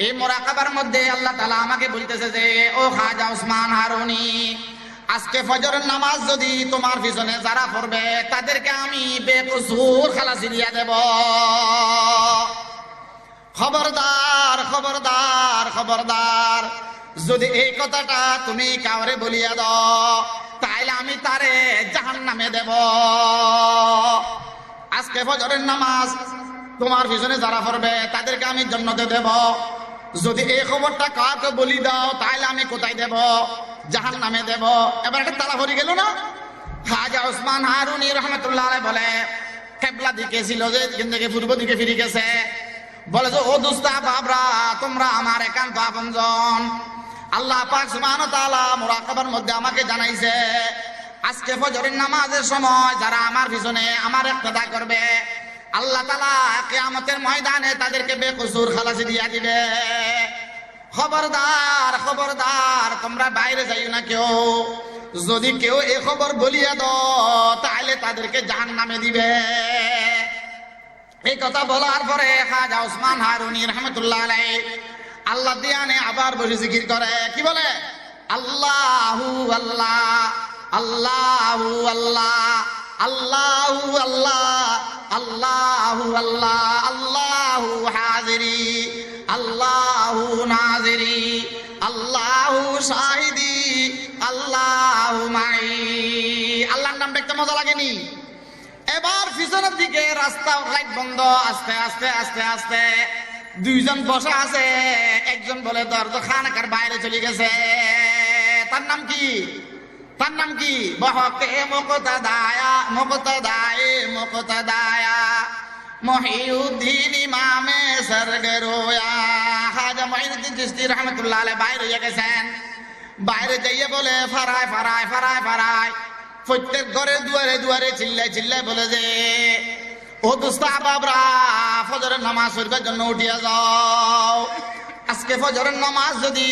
এই মুরাকাবার মধ্যে আল্লাহ তাআলা আমাকে বলতেছে যে ও খাজা ওসমান হারুনি, আজকে ফজরের নামাজ যদি তোমার পিছনে যারা পড়বে তাদেরকে আমি বেকসুর খালাসি দিয়ে দেব। খবরদার খবরদার খবরদার, যদি এই কথাটা তুমি কাউরে বলিয়া দাও তাহলে আমি তারে জাহান্নামে দেব। আজকে ফজরের নামাজ তোমার পিছনে যারা পড়বে তাদেরকে আমি জান্নাতে দেব। যদি এই খবরটা কাউকে বলি দাও তাহলে আমি কোথায় দেব? জাহান্নামে দেব। এবার একটা তালা ভরে গেল না? খাজা ওসমান হারুনি রহমতুল্লাহ আলাইহি বলে কিবলা দিকে ছিল যে এখান থেকে পূর্ব দিকে ফিরে গেছে, বলে যে ও দুস্তা বাবরা, তোমরা আমার একান্ত আপনজন। আল্লাহ পাক সুবহানাহু ওয়া তাআলা মুরাকাবার মধ্যে আমাকে জানাইছে আজকে ফজরের নামাজের সময় যারা আমার পিছনে আমার ইক্তেদা করবে আল্লাহ তাআলা কিয়ামতের ময়দানে তাদেরকে বেকসুর খালাসি দিয়া দিবে। খবরদার খবরদার, তোমরা বাইরে যাইও না কেউ। যদি কেউ এই খবর বলিয়া দাও তাহলে তাদেরকে জাহান্নামে দিবে। এই কথা বলার পরে খাজা ওসমান হারুনি রহমতুল্লাহ আলাইহি আল্লাহ দিয়ানে আবার বসে জিকির করে। কি বলে? আল্লাহু আল্লাহ, আল্লাহু আল্লাহ, আল্লাহু আল্লাহ, আল্লাহু আল্লাহ, আল্লাহু হাজিরি, আল্লাহু নাজিরি, আল্লাহু শাহিদি, আল্লাহু মাই। আল্লাহর নাম দেখতে মজা লাগেনি? এবার পিছনের দিকে রাস্তা লাইট বন্ধ, আস্তে আস্তে আস্তে আস্তে দুইজন বসা আছে। একজন বলে দরজা খানাকার বাইরে চলে গেছে। তার নাম কি? তার নাম কি? বহকে মুকতাদায়া, মুকতাদায়ে মুকতাদায়া, মহিউদ্দিন ইমামে সরগরোয়া। খাজা মঈনুদ্দিন চিশতি রহমাতুল্লাহ আলাইহি বাইরে হয়ে গেছেন। বাইরে যাইয়ে বলে ফারায় ফারায় ফারায় ফারায় প্রত্যেক ঘরের দুয়ারে দুয়ারে চিল্লায় চিল্লায় বলে যে ও দোস্তা বাবরা, ফজরের নামাজ পড়বার জন্য উঠিয়া যাও। আজকে ফজরের নামাজ যদি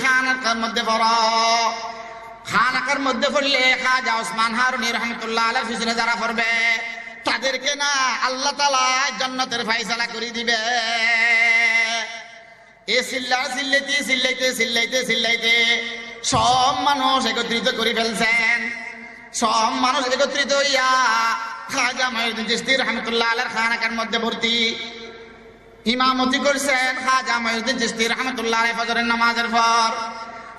খানাকার মধ্যে পড়ো, খানাকার মধ্যে পড়লে খাজা ওসমান হারুনি রহমতুল্লাহ আলাইহির পিছনে যারা পড়বে তাদেরকে না আল্লাহ তাআলা জান্নাতের ফয়সালা করে দিবে। এ চিল্লাইতে চিল্লাইতে চিল্লাইতে চিল্লাইতে সব মানুষ একত্রিত করে ফেলছেন। সব মানুষ একত্রিত হইয়া খাজা মঈনুদ্দিন চিশতি রহমতুল্লাহ আলাইহির খানাকার মধ্যে ভর্তি। ইমামতি করছেন খাজা মঈনুদ্দিন চিশতি রহমতুল্লাহ আলাইহি ফজরের নামাজের পর।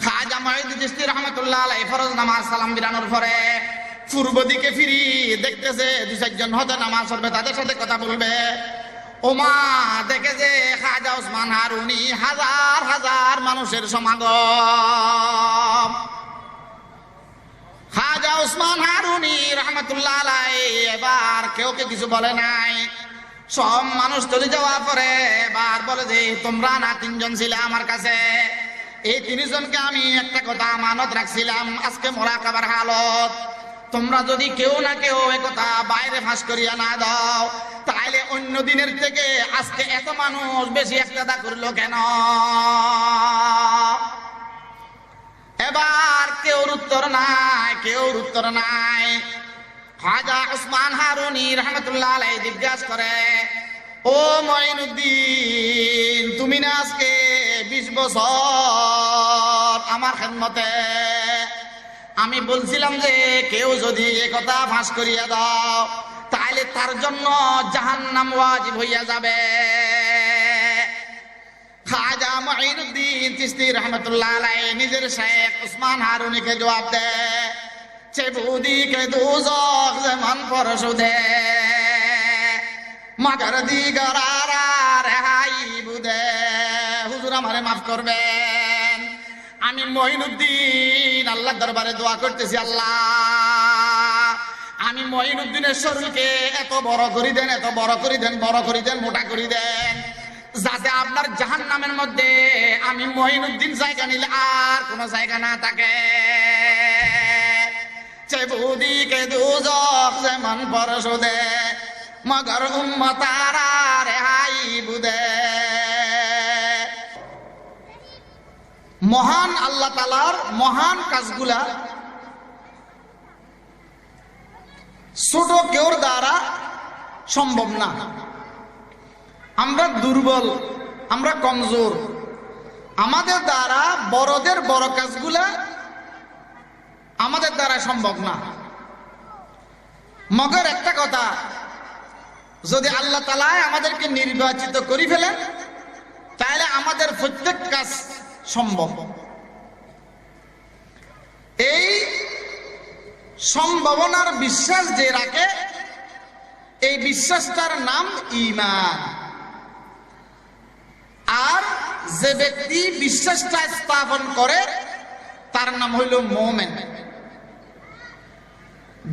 খাজা মঈনুদ্দিন চিশতি রহমতুল্লাহ আলাইহি ফরজ নামাজ সালাম বিরানোর পরে পূর্ব দিকে ফিরি দেখতেছে দুই চারজন হয়তো নামাজ পড়বে, তাদের সাথে কথা বলবে। ওমা দেখে যে খাজা ওসমান হারুনি হাজার হাজার মানুষের সমাগম। খাজা ওসমান হারুনি রহমতুল্লাহ আলাইহি এবার কেউ কিছু বলে নাই। সব মানুষ চলে যাওয়ার পরে এবার বলে যে তোমরা না তিনজন ছিলে আমার কাছে, এই তিনজনকে আমি একটা কথা আমানত রাখছিলাম আজকে মুরাকাবার হালত। তোমরা যদি কেউ না কেউ একথা বাইরে ফাঁস করিয়া না দাও তাহলে অন্য দিনের থেকে আজকে এত মানুষ বেশি ইক্তেদা করলো কেন? এবার কেউর উত্তর নাই, কেউর উত্তর নাই। খাজা ওসমান হারুনি রহমতুল্লাহ আলাইহি জিজ্ঞাসা করে ও মঈনুদ্দিন, তুমি না আজকে 20 বছর আমার খেদমতে? আমি বলছিলাম যে কেউ যদি এ কথা ফাঁস করিয়া দাও তাহলে তার জন্য জাহান্নাম ওয়াজিব হইয়া যাবে। খাজা মঈনুদ্দিন চিশতি রহমতুল্লাহ আলাইহি নিজের শেখ ওসমান হারুনিকে জবাব দেয় চেবুদিকে দুজখ যেমন পরশুদে মাগার দিগরারা রেহাই বুদে। হুজুর আমারে মাফ করবেন, আমি মঈনুদ্দিন আল্লাহর দরবারে দোয়া করতেছি, আল্লাহ আমি মঈনুদ্দিনের শরীরকে এত বড় করে দেন, এত বড় করে দেন, বড় করে দেন, মোটা করে দেন, যাতে আপনার জাহান্নামের মধ্যে আমি মঈনুদ্দিন জায়গা নিলে আর কোন জায়গা না থাকে। চেবুদিকে দুজখ যেমন পরশুদে মগর উম্মতারা রেহাই বুদে। মহান আল্লাহ তাআলার মহান কাজগুলা ছোট কেউর দ্বারা সম্ভব না। আমরা দুর্বল, আমরা কমজোর, আমাদের দ্বারা বড়দের বড় কাজগুলা আমাদের দ্বারা সম্ভব না। মগর একটা কথা, যদি আল্লাহ তাআলা আমাদেরকে নির্বাচিত করে ফেলেন তাহলে আমাদের প্রত্যেক কাজ সম্ভব। এই সম্ভাবনার বিশ্বাস যে রাখে, এই বিশ্বাসটার নাম ঈমান। আর যে ব্যক্তি বিশ্বাসটা স্থাপন করে তার নাম হইল মুমিন।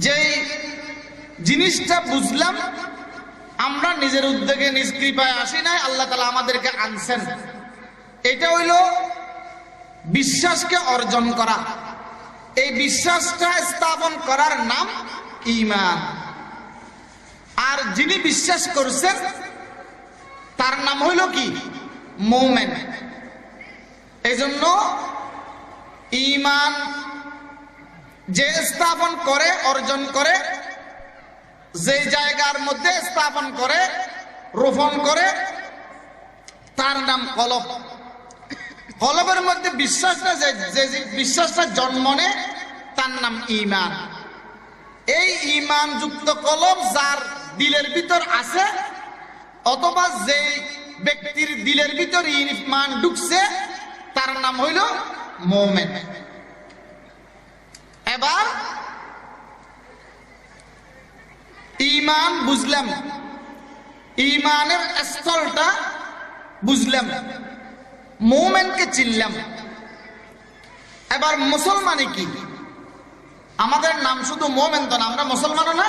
যেই জিনিসটা বুঝলাম আমরা নিজের উদ্যোগে নিজ কৃপায় আসি নাই, আল্লাহ তাআলা আমাদেরকে আনছেন, এটা হইল বিশ্বাসকে অর্জন করা। এই বিশ্বাসটা স্থাপন করার নাম ঈমান। আর যিনি বিশ্বাস করছেন তার নাম হইল কি? মুমিন। এই জন্য ঈমান যে স্থাপন করে, অর্জন করে, যে জায়গার মধ্যে স্থাপন করে, রোপণ করে, তার নাম কলব। কলবের মধ্যে বিশ্বাসটা যে বিশ্বাসটা জন্ম নেয় তার নাম ঈমান। এই ঈমান যুক্ত কলব যার দিলের ভিতর আছে, অথবা যে ব্যক্তির দিলের ভিতর ঈমান ঢুকছে তার নাম হইল মুমিন। এবার ঈমান বুঝলাম, ঈমানের স্থলটা বুঝলাম, মুমিনকে চিনলাম। এবার মুসলমানে কি? আমাদের নাম শুধু মুমিন তো না, আমরা মুসলমানও না।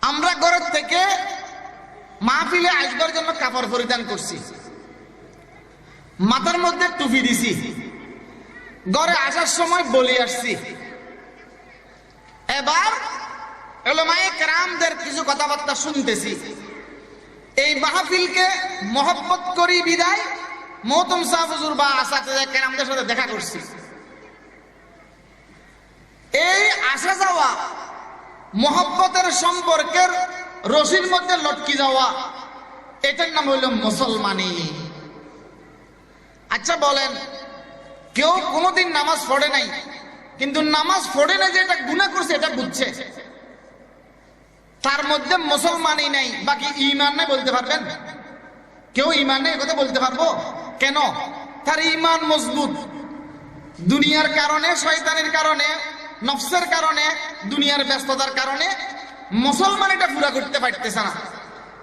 আমরা ঘরের থেকে মাহফিলে আসবার জন্য কাপড় পরিধান করছি, মাথার মধ্যে টুপি দিছি, ঘরে আসার সময় বলি আসছি। এবার উলামায়ে কেরামদের কিছু কথাবার্তা শুনতেছি। এই মাহফিলকে মহব্বত করি বিদায় মহতম সাহেব হুজুর বা আসাতিজা কেরামদের সাথে দেখা করছি। এই আসা যাওয়া, মহব্বতের সম্পর্কের রশির মধ্যে লটকি যাওয়া, এটার নাম হইল মুসলমানি। আচ্ছা বলেন, কেউ কোনোদিন নামাজ পড়ে নাই, কিন্তু নামাজ পড়ে না যে এটা গুনাহ করছে এটা বুঝছে, তার মধ্যে মুসলমানই নাই, বাকি ঈমান নাই বলতে পারবেন? কেউ ঈমান নেই কথা বলতে পারবো? কেন? তার ঈমান মজবুত। দুনিয়ার কারণে, শয়তানের কারণে, নফসের কারণে, দুনিয়ার ব্যস্ততার কারণে মুসলমান এটা পুরা করতে পারতেছে না,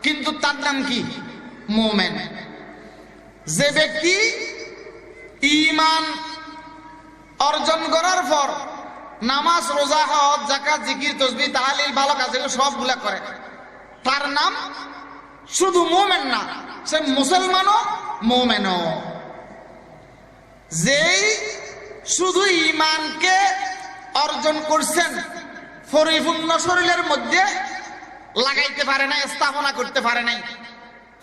কিন্তু তার নাম কি? মুমিন। যে ব্যক্তি ঈমান অর্জন করার পর নামাজ, রোজা, হজ, যাকাত, জিকির, তাসবিহ, তাহলিল, ভালো কাজ এগুলো সবগুলা করে, তার নাম শুধু মুমিন না, সে মুসলমানও মুমিনও। যেই শুধু ঈমানকে অর্জন করছেন, পরিপূর্ণ শরীরের মধ্যে লাগাইতে পারে না, স্থাপনা করতে পারে নাই,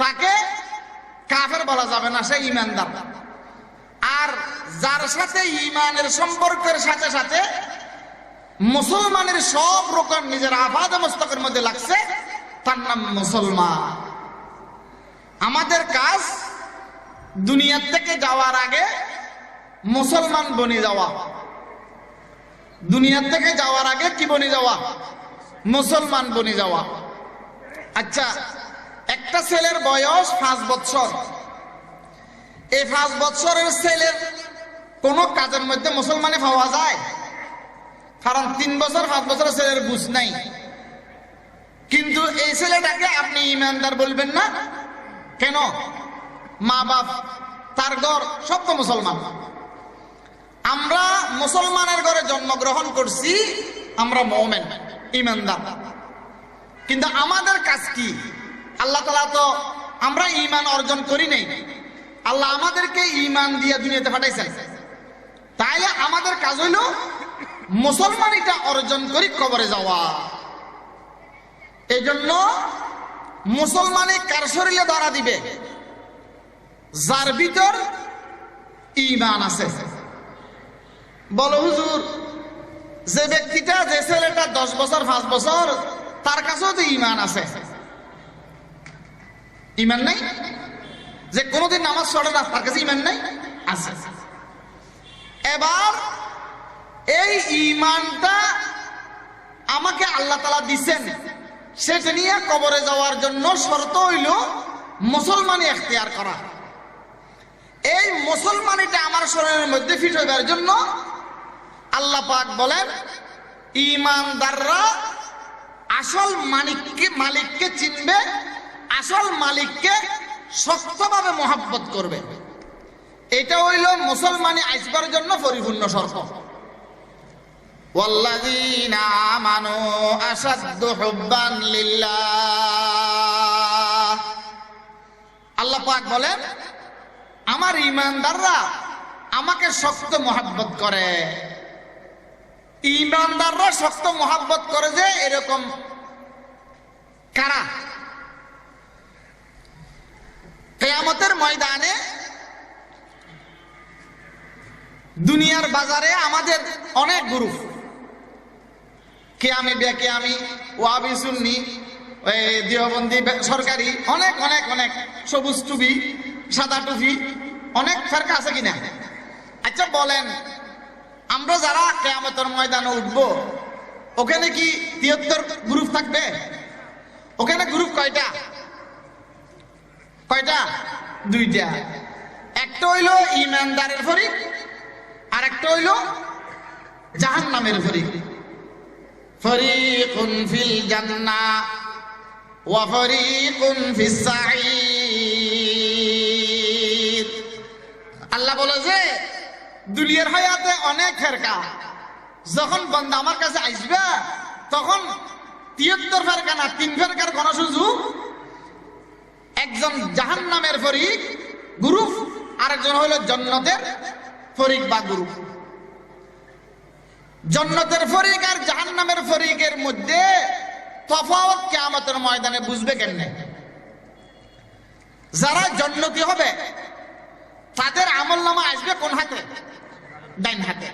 তাকে কাফের বলা যাবে না, সে ঈমানদার। আর যার সাথে ঈমানের সম্পর্কের সাথে সাথে মুসলমানের সব রকম নিজের আবাদ মস্তকের মধ্যে লাগছে, তার নাম মুসলমান। আমাদের কাজ দুনিয়ার থেকে যাওয়ার আগে মুসলমান বনে যাওয়া। দুনিয়ার থেকে যাওয়ার আগে কি বনে যাওয়া? মুসলমান বনে যাওয়া। আচ্ছা, একটা ছেলের বয়স 5 বছর, এই 5 বছরের ছেলের কোন কাজের মধ্যে মুসলমানে পাওয়া যায়? কারণ 3 বছর 5 বছরের ছেলের বুঝ নাই, কিন্তু এই ছেলেটাকে আপনি ঈমানদার বলবেন না কেন? মা বাপ, তার ঘর সব তো মুসলমান। আমরা মুসলমানের ঘরে জন্মগ্রহণ করছি, আমরা মুমিন, ঈমানদার। কিন্তু আমাদের কাজ কি? আল্লাহ তাআলা তো আমরা ঈমান অর্জন করি নাই, আল্লাহ আমাদেরকে ঈমান দিয়ে দুনিয়াতে পাঠাইছেন। তাইলে আমাদের কাজ হইল মুসলমানিটা অর্জন করি কবরে যাওয়া। এই জন্য মুসলমানে কার শরীরে ধরা দিবে? যার ভিতর ঈমান আছে। বলো হুজুর, যে ব্যক্তিটা, যে ছেলেটা 10 বছর 5 বছর, তার কাছেও তো ঈমান আছে, ঈমান নাই? যে কোনোদিন নামাজ পড়ে না তার কাছে ইমান নাই? আছে। এবার এই ইমানটা আমাকে আল্লাহ তাআলা দিবেন, সেটা নিয়ে কবরে যাওয়ার জন্য শর্ত হইল মুসলমানি এখতিয়ার করা। এই মুসলমানিটা আমার শরীরের মধ্যে ফিট হইবার জন্য আল্লাহ পাক বলেন ঈমানদাররা আসল মালিককে চিনবে, আসল মালিককে শক্তভাবে মহব্বত করবে। এটা হইল মুসলমানি আসবার জন্য পরিপূর্ণ শর্ত। ওয়াল্লাযীনা আমানু আশাদ্দু হুব্বান লিল্লাহ। আল্লাহ পাক বলেন আমার ঈমানদাররা আমাকে শক্ত মহব্বত করে। ঈমানদাররা শক্ত মহব্বত করে যে এরকম কারা? কিয়ামতের ময়দানে দুনিয়ার বাজারে আমাদের অনেক গ্রুপ, কিয়ামি বেকিয়ামি, ওয়াহাবি সুন্নি, দেওবন্দি সরকারি, অনেক অনেক অনেক, সবুজ টুপি সাদা টুপি, অনেক ফেরকা আছে কিনা? আচ্ছা বলেন, আমরা যারা কিয়ামতের ময়দানে উঠবো ওখানে কি 73 গ্রুপ থাকবে? ওখানে গ্রুপ কয়টা? কয়টা? দুইটা। একটা হইল ঈমানদারের ফরিক, আর একটা হইল জাহান্নামের ফরিক। ফরিকুন ফিল জান্নাহ ওয়া ফরিকুন ফিস সাঈর। আল্লাহ বলে যে দুনিয়ার হায়াতে অনেক ফেরকা, যখন বান্দা আমার কাছে আসবে তখন 73 ফেরকা না, 3 ফেরকার কোন সুযোগ। একজন জাহান্নামের ফরিক গ্রুপ, আরেকজন হইল জান্নাতের ফরিক বা গ্রুপ। জান্নাতের ফরিক আর জাহান্নামের ফরিকের মধ্যে তফাৎ কিয়ামতের ময়দানে বুঝবে কেমনে? যারা জান্নাতি হবে তাদের আমলনামা আসবে কোন হাতে? ডাইন হাতে।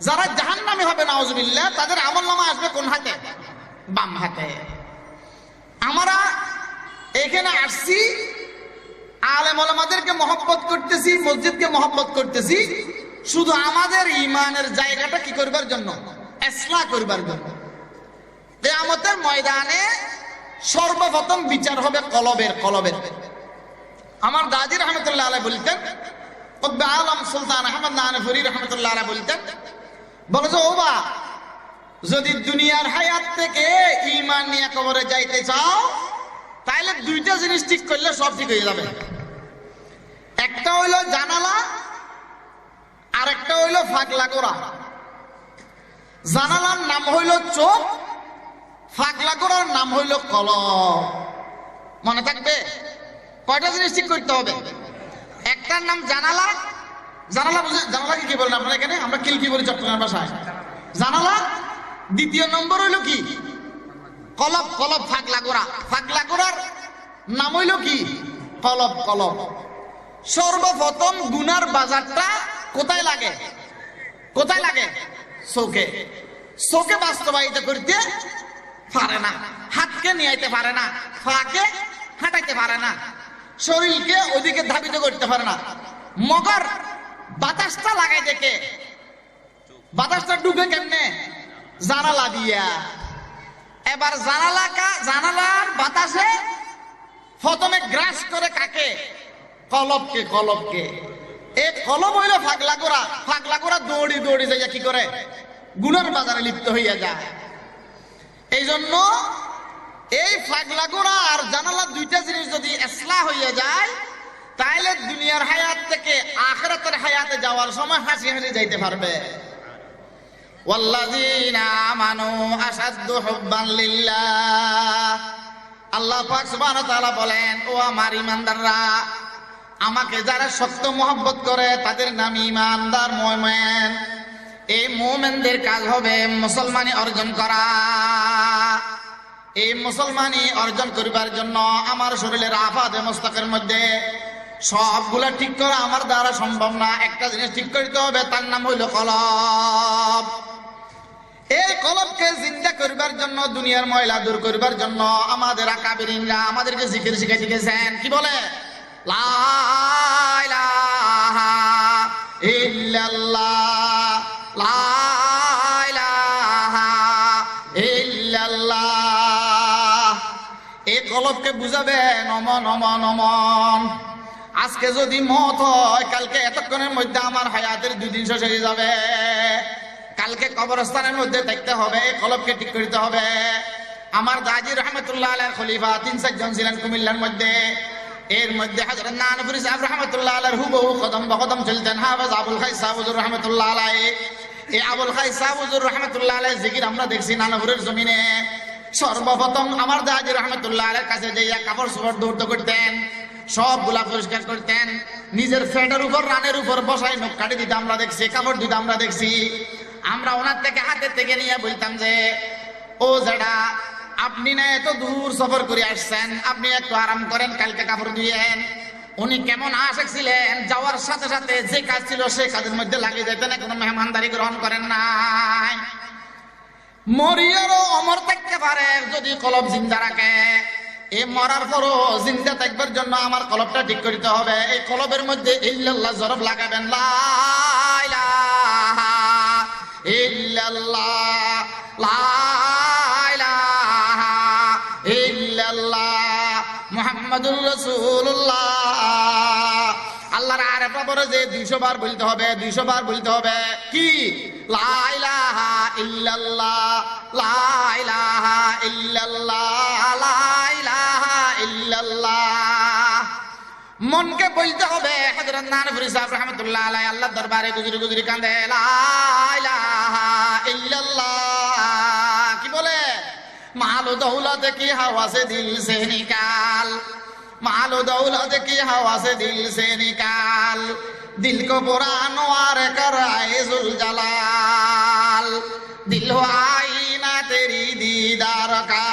যারা জাহান্নামী হবে নাউজুবিল্লাহ তাদের আমলনামা আসবে কোন হাতে? বাম হাতে। আমরা এখানে আসছি আলেম ওলামাদেরকে মহব্বত করতেছি, মসজিদকে মহব্বত করতেছি শুধু আমাদের ঈমানের জায়গাটা কি করবার জন্য? ইসলাহ করবার জন্য। কিয়ামতের ময়দানে সর্বপ্রথম বিচার হবে কলবের। আমার দাদি রহমতুল্লাহ আলাইহি বলতেন, কুতবে আলম সুলতান আহমদ নানফুরি রহমতুল্লাহ আলাইহি বলতেন, বলে যে ওবা যদি দুনিয়ার হায়াত থেকে ঈমান নিয়ে কবরে যাইতে চাও তাহলে দুইটা জিনিস ঠিক করলে সব ঠিক হয়ে যাবে। একটা হইল জানালা, আর একটা হইল ফাগলা গোড়া। জানালার নাম হইল চোখ, ফাগলা গোড়ার নাম হইল কলব। মনে থাকবে? কয়টা জিনিস ঠিক করতে হবে? একটার নাম জানালা। জানালা বুঝে? জানালাকে কি বলেন আপনারা এখানে? আমরা কিলকি বলি চট্টগ্রাম ভাষায়। জানালা। দ্বিতীয় নম্বর হইল কি? কলব। ফাগলা গোড়া। ফাগলা গোড়ার নাম হইল কি? কলব। সর্বপ্রথম গুনার বাজারটা কোথায় লাগে? চোখে বাস্তবায়িত করতে পারে না, হাতকে নিয়াইতে পারে না, ফাকে হাঁটাইতে পারে না, শরীরকে ওদিকে ধাবিত করতে পারে না। মগর বাতাসটা লাগাই দেখে, বাতাসটা ঢুকে কেমনে? জানালা দিয়া। এবার জানালার বাতাসে প্রথমে গ্রাস করে কাকে? কলবকে। এই কলব হইল ফাগলা গোড়া দৌড়ি যাইয়া কি করে? গুনার বাজারে লিপ্ত হইয়া যায়। এই জন্য এই ফাগলা গোড়া আর জানালা দুইটা জিনিস যদি ইসলাহ হইয়া যায় তাহলে দুনিয়ার হায়াত থেকে আখিরাতের হায়াতে যাওয়ার সময় হাসি যাইতে পারবে। ওয়াল্লাযীনা আমানু আশাদ্দু হুব্বান লিল্লাহ। আল্লাহ পাক সুবহানাহু ওয়া তাআলা বলেন, ও আমার ঈমানদাররা, আমাকে যারা শক্ত মহব্বত করে তাদের নাম ঈমানদার, মুমিন। এই মুমিনদের কাজ হবে মুসলমানি অর্জন করা। এই মুসলমানি অর্জন করবার জন্য আমার শরীরের আফাদে মুস্তাকের মধ্যে সবগুলা ঠিক করা আমার দ্বারা সম্ভব না। একটা জিনিস ঠিক করতে হবে, তার নাম হইল কলব। এই কলবকে জিন্দা করবার জন্য, দুনিয়ার ময়লা দূর করবার জন্য আমাদের আকাবিরিনরা আমাদেরকে জিকির শিখাইতে গেছেন। কি বলে? লা ইলাহা ইল্লাল্লাহ, লা ইলাহা ইল্লাল্লাহ। এই কলবকে বুঝাবে নমন নমন নমন। আজকে যদি মত হয়, কালকে এতক্ষণের মধ্যে আমার হায়াতের 2 দিন শেষ হয়ে যাবে। কালকে কবরস্থানের মধ্যে দেখতে হবে, কলবকে ঠিক করতে হবে। আমার দাজি রহমতুল্লাহ আলাইহির খলিফা 3-4 জন ছিলেন কুমিল্লার মধ্যে। এর মধ্যে হযরত নানপুরি সাহেব রহমতুল্লাহ আলাইহির হুবহু কদম বকদম চলতেন হাফেজ আবুল খাইস সাহেব হুজুর রহমতুল্লাহ আলাইহি। এই আবুল খাইস সাহেব হুজুর রহমতুল্লাহ আলাইহির জিকির আমরা দেখছি নানপুরের জমিনে। সর্বপ্রথম আমার দাজি রহমতুল্লাহ আলাইহির কাছে যাইয়া কাপড় চোপড় দৌড় করতেন, সবগুলা পরিষ্কার করতেন। নিজের ফ্যাটের উপর রানের উপর বসাই নখ কাটি দিতে আমরা দেখছি, কাপড় দিতে আমরা দেখছি। আমরা ওনার থেকে হাতের থেকে নিয়ে বলতাম যে, ও জেডা, আপনি না এত দূর সফর করে আসছেন, আপনি একটু আরাম করেন, কালকে কাপড় দিয়েন। উনি কেমন আশেক ছিলেন, যাওয়ার সাথে সাথে যে কাজ ছিল সেই কাজের মধ্যে লাগিয়ে যেতেন, কোনো মেহমানদারি গ্রহণ করেন নাই। মরিয়ারও অমর থাকতে পারে যদি কলব জিন্দা রাখে। এই মরার পরও জিন্দা থাকবার জন্য আমার কলবটা ঠিক করতে হবে। এই কলবের মধ্যে ইল্লাল্লাহ জরব লাগাবেন, লা ইলাহা ইল্লাল্লাহ, লা ইলাহা ইল্লাল্লাহ মুহাম্মাদুর রাসূলুল্লাহ। আল্লাহর আরেফা পরে যে 200 বার বলতে হবে, 200 বার বলতে হবে কি, লা ইলাহা ইল্লাল্লাহ, লা ইলাহা ইল্লাল্লাহ, লা ইলাহা ইল্লাল্লাহ। মনকে বলতে হবে। হযরত নানপুরি সাহেব রহমতুল্লাহ আলাইহি আল্লাহর দরবারে গুজরি গুজরি কাঁদে, লা ইলাহা ইল্লাল্লাহ। কি বলে, মাল দৌলত কি হাওয়া সে দিল সে নিকাল, माल दौलत की हवा से दिल से निकाल, दिल को पुरानो आर कर आए जुल जलाल, दिल हो आईना तेरी दीदार का,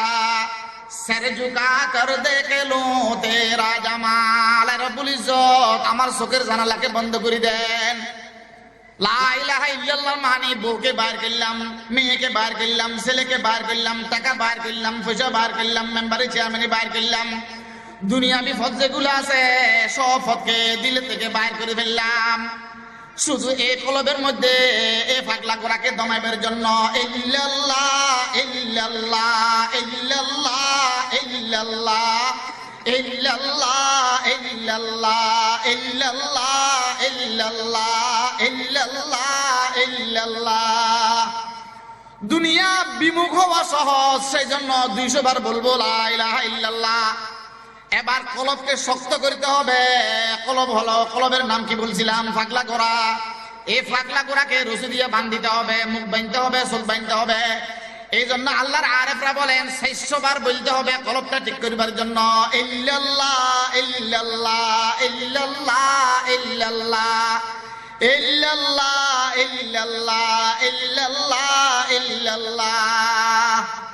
सर झुका कर देख लो तेरा जमाल। रब्बुल इज्जत আমার চোখের জানালাকে বন্ধ করে দেন। লা ইলাহা ইল্লাল্লাহ মানে বউকে বার করলাম, মেয়েকে বার করলাম, ছেলেকে বার করলাম, টাকা বার করলাম, পয়সা বার করলাম, মেম্বারে চেয়ারম্যানে বার করলাম। দুনিয়াবি ফত যেগুলো আছে সব ফতকে দিল থেকে বাইর করে ফেললাম। শুধু এই কলবের মধ্যে এই পাগলা গোরাকে দমাইবার জন্য ইল্লাল্লাহ ইল্লাল্লাহ ইল্লাল্লাহ ইল্লাল্লাহ ইল্লাল্লাহ ইল্লাল্লাহ ইল্লাল্লাহ ইল্লাল্লাহ ইল্লাল্লাহ ইল্লাল্লাহ। দুনিয়া বিমুখ হওয়া সহজ, সেই জন্য 200 বার বলবো লা ইলাহা ইল্লাল্লাহ। এবার কলবকে শক্ত করতে হবে। কলব হলো, কলবের নাম কি বলছিলাম, পাগলা গোরা। এই পাগলা গোরাকে রশি দিয়ে বাঁধতে হবে, মুখ বাঁধতে হবে, চোখ বাঁধতে হবে। এই জন্য আল্লাহর আরেফরা বলেন 600 বার বলতে হবে কলবটা ঠিক করবার জন্য, ইল্লাল্লাহ ইল্লাল্লাহ ইল্লাল্লাহ ইল্লাল্লাহ ইল্লাল্লাহ ইল্লাল্লাহ ইল্লাল্লাহ ইল্লাল্লাহ।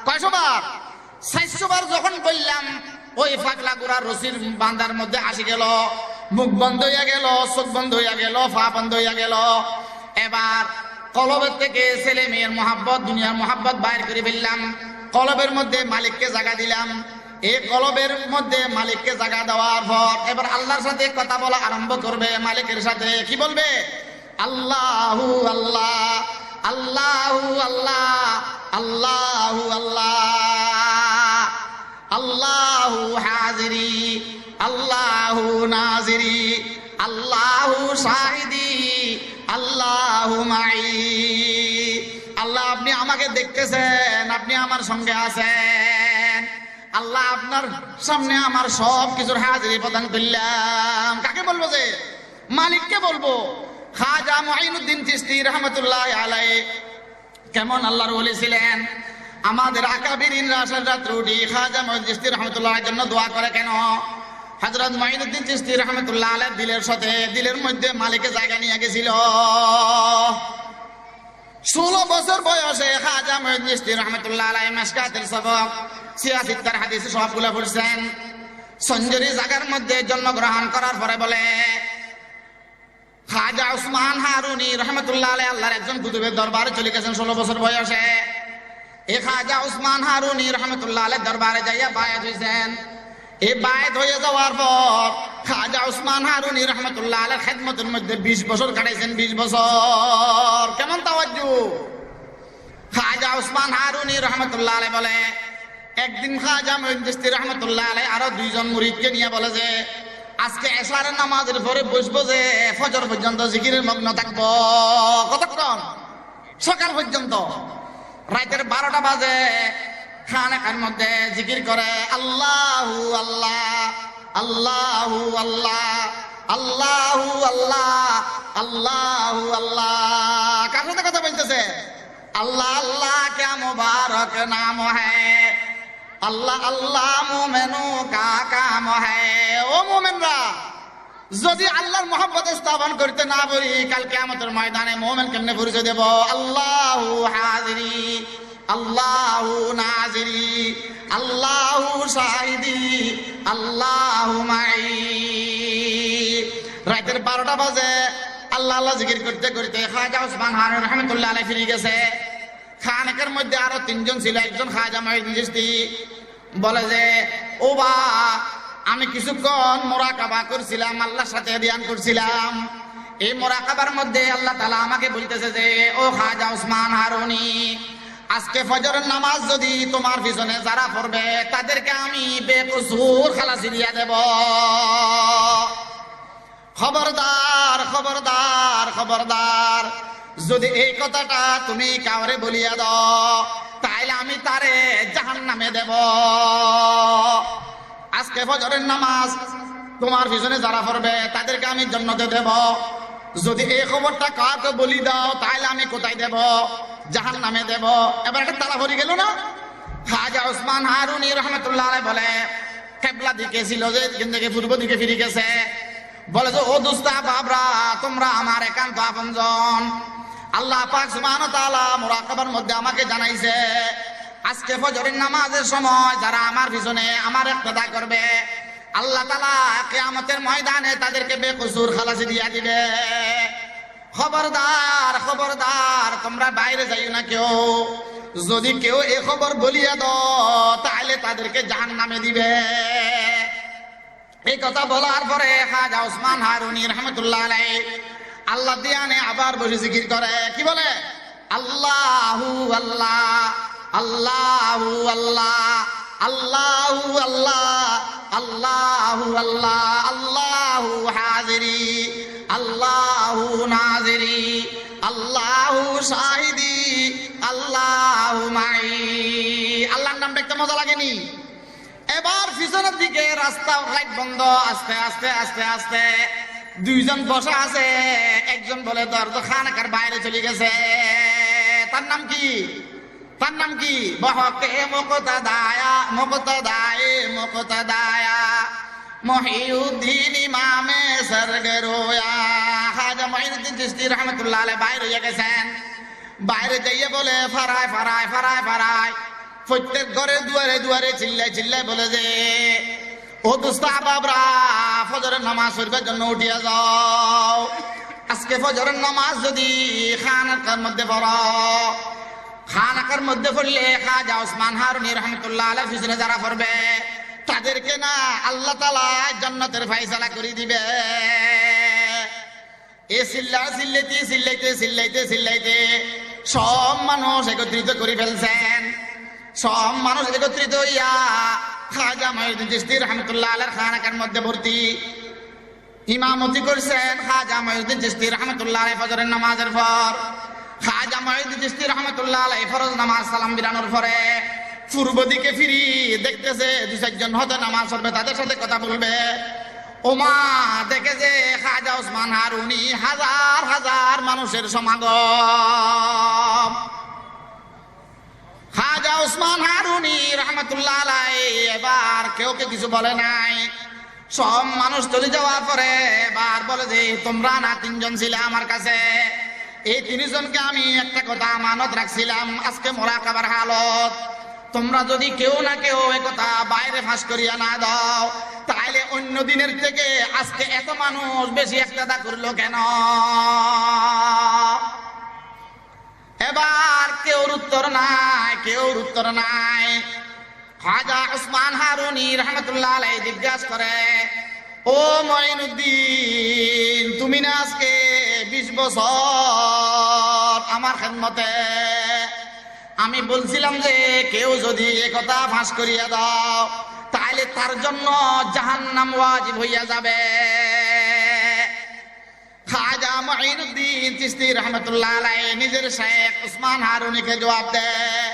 কয়শো বার? 600 বার যখন বললাম, ওই পাগলা গোরা রশির বান্দার মধ্যে আসি গেল, মুখ বন্ধ হইয়া গেল, চোখ বন্ধ হইয়া গেল, পা বন্ধ হইয়া গেল। এবার কলবের থেকে ছেলে মেয়ের মহাব্বত, দুনিয়ার মহাব্বত বাইর করে ফেললাম। কলবের মধ্যে মালিককে জায়গা দিলাম। এই কলবের মধ্যে মালিককে জায়গা দেওয়ার পর এবার আল্লাহর সাথে কথা বলা আরম্ভ করবে। মালিকের সাথে কি বলবে? আল্লাহু আল্লাহ, আল্লাহু আল্লাহ, আল্লাহু আল্লাহ, আল্লাহু হাজিরি, আল্লাহু নাজিরি, আল্লাহু শাহিদি, আল্লাহু মাই। আল্লাহ আপনি আমাকে দেখতেছেন, আপনি আমার সঙ্গে আছেন। আল্লাহ আপনার সামনে আমার সব কিছুর হাজিরি প্রদান করলাম। কাকে বলবো? যে মালিককে বলবো। খাজা মুঈনুদ্দিন চিশতি রহমতুল্লাহ আলাইহি কেমন আল্লাহর ওলি ছিলেন। আমাদের আকাবিরিন রাশেদ রাত্রুটি খাজা মুঈনুদ্দিন চিশতি রহমতুল্লাহর জন্য দোয়া করে কেন? হযরত মুঈনুদ্দিন চিশতি রহমতুল্লাহ আলাইহি দিলের সাথে দিলের মধ্যে মালিকে জায়গা নিয়ে গেছিল। 16 বছর বয়সে খাজা মুঈনুদ্দিন চিশতি রহমতুল্লাহ আলাইহি মিশকাতের সবক 76 হাদিস সবগুলো পড়ছেন। সঞ্জরি জায়গার মধ্যে জন্মগ্রহণ করার পরে বলে খাজা উসমান হারুনি রহমতুল্লাহ আলাইহি আল্লাহর একজন কুতুবের দরবারে চলে গেছেন 16 বছর বয়সে। এই খাজা উসমান হারুনি রহমতুল্লাহ আলাইহি দরবারে যাইয়া বায়াত হইছেন। এই বায়াত হয়ে যাওয়ার পর খাজা ওসমান হারুনি রহমতুল্লাহ আলাইহির খেদমতের মধ্যে 20 বছর কাটাইছেন। 20 বছর কেমন তাওয়াজ্জু! খাজা ওসমান হারুনি রহমতুল্লাহ আলাইহি বলে, একদিন খাজা মঈনুদ্দিন চিশতি রহমতুল্লাহ আলাইহি আরো 2 জন মুরিদকে নিয়ে বলে যে আজকে এশারের নামাজের পরে বসবো যে ফজর পর্যন্ত জিকিরের মগ্ন থাকবো। কতক্ষণ? সকাল পর্যন্ত। রাতের 12টা বাজে খানাকার মধ্যে জিকির করে আল্লাহু আল্লাহ, আল্লাহু আল্লাহ, আল্লাহু আল্লাহ, আল্লাহু আল্লাহ। কার সাথে কথা বলতেছে? আল্লাহ আল্লাহ ক্যা মুবারক নাম হ্যায়, আল্লাহ আল্লাহ মোমেনু কা কাম হ্যায়। ও মোমেনরা, যদি আল্লাহর মহব্বত স্থাপন করতে না পারি, কাল কিয়ামতের ময়দানে মোমেন কেমনে পরিচয় দেব? আল্লাহু হাজিরি, আল্লাহু নাজিরি, আল্লাহু শাহিদি, আল্লাহু মাই। রাতের 12টা বাজে আল্লাহ আল্লাহ জিকির করতে করতে খাজা ওসমান হারুনি রহমতুল্লাহ আলাইহি ফিরে গেছে। খানেকের মধ্যে আরো 3 জন ছিল। একজন খাজা মঈনুদ্দিন চিশতি বলে যে ও বা, আমি কিছুক্ষণ মুরাকাবা করছিলাম, আল্লাহর সাথে ধ্যান করছিলাম। এই মুরাকাবার মধ্যে আল্লাহ তাআলা আমাকে বলতেছে যে ও খাজা ওসমান হারুনি, আজকে ফজরের নামাজ যদি তোমার পিছনে যারা পড়বে তাদেরকে আমি বেকসুর খালাসি দিয়া দেব। খবরদার খবরদার খবরদার, যদি এই কথাটা তুমি কাউরে বলিয়া দাও তাইলে আমি তারে জাহান্নামে দেব। আজকে ফজরের নামাজ তোমার পিছনে যারা পড়বে তাদেরকে আমি জান্নাতে দেব। যদি এই খবরটা কাউকে বলি দাও তাহলে আমি কোথায় দেব? জাহান্নামে দেব। এবার একটা তালা ভরে গেল না? খাজা ওসমান হারুনি রহমতুল্লাহ আলাইহি বলে কিবলা দিকে ছিল, যে এখান থেকে পূর্ব দিকে ফিরে গেছে। বলে যে ও দুস্তা বাবরা, তোমরা আমার একান্ত আপনজন। আল্লাহ পাক সুবহানাহু ওয়া তাআলা মুরাকাবার মধ্যে আমাকে জানাইছে আজকে ফজরের নামাজের সময় যারা আমার পিছনে আমার ইক্তেদা করবে, আল্লাহ তাআলা কিয়ামতের ময়দানে তাদেরকে বেকসুর খালাসি দিয়া দিবে। খবরদার খবরদার, তোমরা বাইরে যাইও না কেউ। যদি কেউ এই খবর বলিয়া দাও তাহলে তাদেরকে জাহান্নামে দিবে। এই কথা বলার পরে খাজা ওসমান হারুনি রহমতুল্লাহ আলাইহি আল্লাহ দিয়ানে আবার বসে জিকির করে। কি বলে? আল্লাহু আল্লাহ, আল্লাহু আল্লাহ, আল্লাহু আল্লাহ, আল্লাহু আল্লাহ, আল্লাহু হাজিরি, আল্লাহু নাজিরি, আল্লাহু শাহিদি, আল্লাহু মাই। আল্লাহর নাম দেখতে মজা লাগেনি? এবার পিছনের দিকে রাস্তা লাইট বন্ধ। আস্তে আস্তে আস্তে আস্তে 2 জন বসা আছে। একজন বলে দরজা খানাকার বাইরে চলে গেছে। তার নাম কি? তার নাম কি? বহকে মুকতাদায়া, মুকতাদায়ে মুকতাদায়া, মহিউদ্দিন ইমামে সরগরোয়া। খাজা মঈনুদ্দিন চিশতি রহমতুল্লাহ আলাইহি বাইরে হয়ে গেছেন। বাইরে যাইয়ে বলে ফারায় ফারায় ফারায় ফারায়, প্রত্যেক ঘরে দুয়ারে দুয়ারে চিল্লাই চিল্লাই বলে যে ও দোস্ত বাবরা, ফজরের নামাজ পড়বার জন্য উঠিয়া যাও। আজকে ফজরের নামাজ যদি খানাকার মধ্যে পড়ো, খানাকার মধ্যে পড়লে খাজা ওসমান হারুনি রহমতুল্লাহ আলাইহির পিছনে যারা পড়বে তাদেরকে না আল্লাহ তাআলা জান্নাতের ফয়সালা করে দিবে। এ চিল্লাইতে চিল্লাইতে চিল্লাইতে চিল্লাইতে সব মানুষ একত্রিত করে ফেলছেন। সব মানুষ একত্রিত হইয়া খাজা মঈনুদ্দিন চিশতি রহমতুল্লাহ আলাইহির খানাকার মধ্যে ভর্তি। ইমামতি করছেন খাজা মঈনুদ্দিন চিশতি রহমতুল্লাহ আলাইহি ফজরের নামাজের পর। খাজা মঈনুদ্দিন চিশতি রহমতুল্লাহ আলাইহি ফরজ নামাজ সালাম বিরানোর পরে পূর্ব দিকে ফিরি দেখতেছে 2-4 জন হতে নামাজ পড়বে, তাদের সাথে কথা বলবে। ওমা দেখে যে খাজা ওসমান হারুনি হাজার হাজার মানুষের সমাগম। খাজা ওসমান হারুনি রহমতুল্লাহ আলাইহি এবার কেউ কিছু বলে নাই। সব মানুষ চলে যাওয়ার পরে এবার বলে যে তোমরা না 3 জন ছিলে আমার কাছে, এই 3 জনকে আমি একটা কথা আমানত রাখছিলাম, আজকে মুরাকাবার হালত। তোমরা যদি কেউ না কেউ এই কথা বাইরে ফাঁস করিয়া না দাও তাহলে অন্য দিনের থেকে আজকে এত মানুষ বেশি ইক্তেদা করলো কেন? এবার কেউর উত্তর নাই, কেউর উত্তর নাই। খাজা ওসমান হারুনি রহমতুল্লাহ আলাইহি জিজ্ঞাসা করে ও মঈনুদ্দিন, তুমি না আজকে 20 বছর আমার খেদমতে। আমি বলছিলাম যে কেউ যদি একথা ফাঁস করিয়া দাও তাহলে তার জন্য জাহান্নাম ওয়াজিব হইয়া যাবে। খাজা মঈনুদ্দিন চিশতি রহমতুল্লাহ আলাইহি নিজের শেখ উসমান হারুনিকে জবাব দেয়,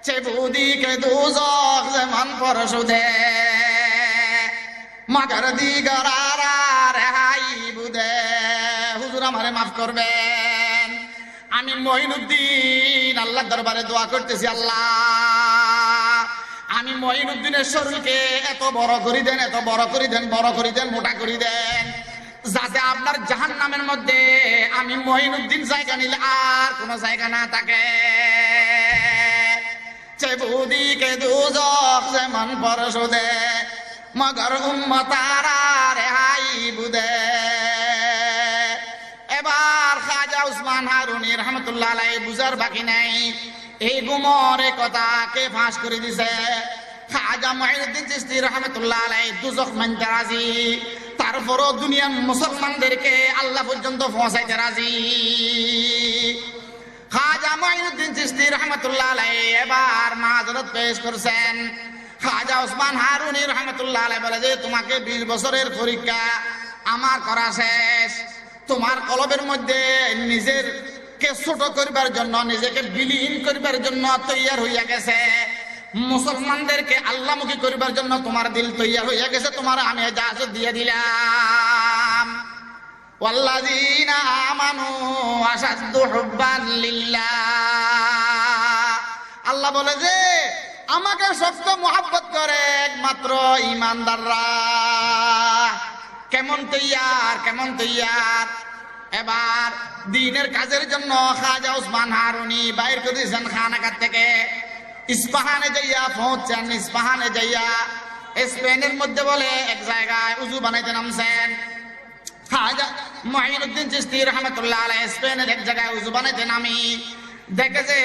চেবুদি কে দুজখ যেমন পরশুদে মাগার দিগরারা রেহাই বুদে। হুজুর আমারে মাফ করবেন, আমি মঈনুদ্দিন আল্লাহর দরবারে দোয়া করতেছি, আল্লাহ আমি মঈনুদ্দিনের শরীরকে এত বড় করে দেন, এত বড় করে দেন, বড় করে দেন, মোটা করে দেন, যাতে আপনার জাহান্নামের মধ্যে আমি মঈনুদ্দিন জায়গা নিলে আর কোনো জায়গা না থাকে। চেবুদি কে দুজখ যেমন পরশুদে মগর উম্মতারা রেহাই বুদে। এবার খাজা উসমান হারুনি রহমতুল্লাহ আলাইহি বুঝার বাকি নাই এই গুমরে কথা কে ফাঁস করে দিছে। খাজা মঈনুদ্দিন চিশতি রহমতুল্লাহ আলাইহি দুজখ মানতে রাজি, তারপরও দুনিয়ার মুসলমানদেরকে আল্লাহ পর্যন্ত পৌঁছাইতে রাজি। খাজা মঈনুদ্দিন চিশতি রহমতুল্লাহ আলাইহি এবার মাযরত পেশ করছেন। খাজা উসমান হারুনি রহমতুল্লাহ আলাইহি বলে যে তোমাকে 20 বছরের পরীক্ষা আমার করা শেষ। তোমার কলবের মধ্যে নিজের কে ছোট করবার জন্য, নিজেকে বিলীন করবার জন্য তৈয়ার হইয়া গেছে, মুসলমানদেরকে আল্লাহমুখী করবার জন্য তোমার দিল তৈয়ার হইয়া গেছে, তোমার আমি ইজাজত দিয়ে দিলাম। ওয়াল্লাযীনা আমানু আশাদ্দু হুব্বান লিল্লাহ। আল্লাহ বলে যে আমাকে শক্ত মহব্বত করে একমাত্র ঈমানদাররা। কেমন তৈয়ার, কেমন তৈয়ার। এবার দ্বীনের কাজের জন্য খাজা উসমান হারুনি বাইর করে দিয়েছেন খানাকার থেকে। ইস্পাহানে যাইয়া পৌঁছছেন। ইস্পাহানে যাইয়া স্পেনের মধ্যে বলে এক জায়গায় উজু বানাইতে নামছেন। খাজা মঈনুদ্দিন চিশতি রহমতুল্লাহ আলাইহি স্পেনের এক জায়গায় উজু বানাইতে নামি দেখে যে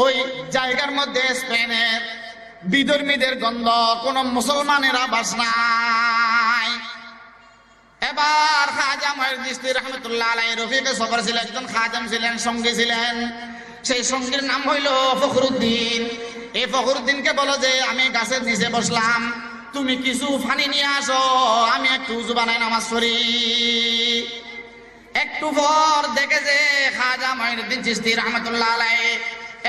ওই জায়গার মধ্যে স্পেনের বিধর্মীদের গন্ধ, কোন মুসলমানের আবাস নাই। এবার খাজা মঈনুদ্দিন চিশতি রহমতুল্লাহ আলাইহি রফিকে সফর ছিল, একজন খাদেম ছিলেন, সঙ্গী ছিলেন। সেই সঙ্গীর নাম হইল ফখরুদ্দিন। এই ফখরুদ্দিনকে বলো যে আমি গাছের নিচে বসলাম, তুমি কিছু পানি নিয়ে আসো, আমি একটু উজু বানাই নামাজ পড়ি। একটু পর দেখে যে খাজা মঈনুদ্দিন চিশতি রহমতুল্লাহ আলাইহি